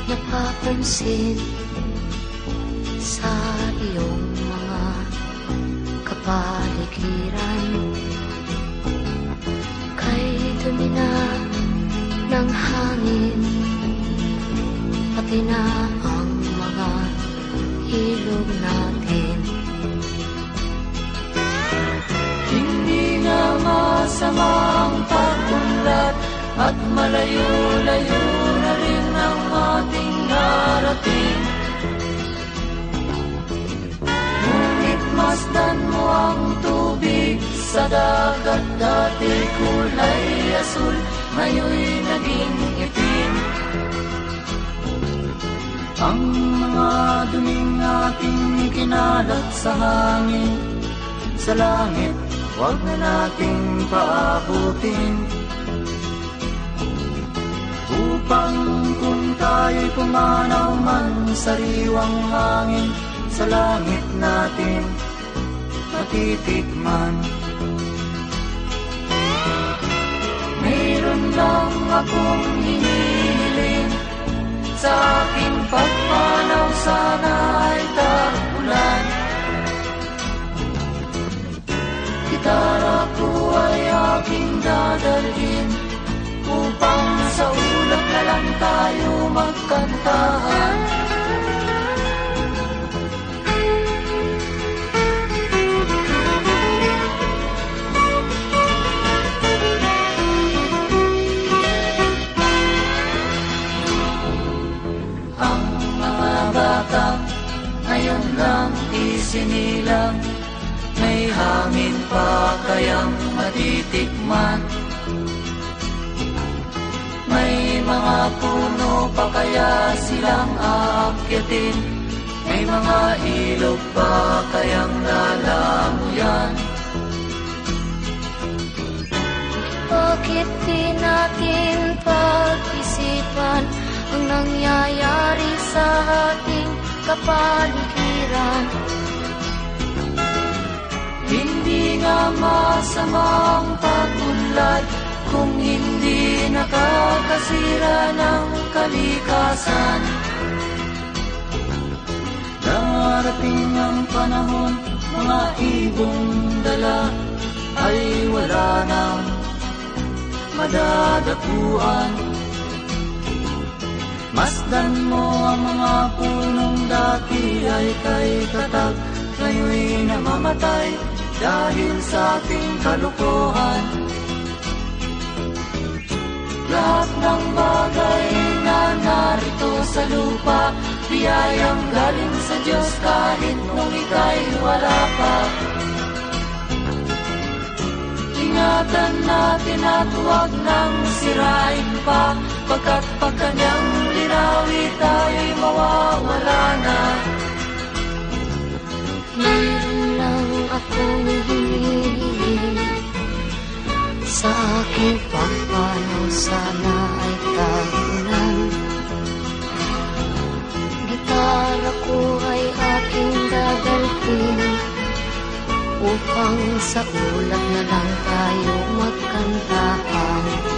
napapansin sa iyong mga kapaligiran. Kay dumi na ng hangin, pati na ang mga ilog natin. Hindi nga masama ang pag-unlad at malayo-layo na rin ang ating narating. Ngunit masdan mo ang tubig sa dagat, dati kulay asul, ngayon'y naging itim. Ang mga duming ating ikinalat sa hangin, sa langit, huwag na nating paabutin. Upang kung tayo'y pumanaw man sa riwang hangin, sa langit natin matitikman. Mayroon lang akong hinihiling, sa aking pagpanaw sana ay tag-ulan. Gitara ko ay aking dadalhin, upang sa ulap na lang tayo magkantahan. Ang mga bata ngayon lang isinilang, may hangin pa kayang matitikman. May mga puno pa kaya silang aakyatin, may mga ilog pa kayang lalamuyan. Bakit di natin pag-isipan ang nangyayari sa ating kapaligiran? Hindi nga masama ang pag-unlad kung hindi nakakasira ng kalikasan. Darating ang panahon, mga ibong dala ay wala nang madadapuan. Masdan mo ang mga punong dati ay kay katag, ngayon'y namamatay dahil sa ating kalukuhan. Lahat ng bagay na narito sa lupa, biyayang galing sa Diyos kahit nung ika'y wala pa. Ingatan natin at huwag nang sirain pa, pagkat pag kanyang linawi tayo'y mawawala na. Meron lang akong hinihiling, sa aking pagpanaw sana ay tag-ulan. Gitara ko ay aking dadalhin, upang sa ulap na lang tayo magkantahan.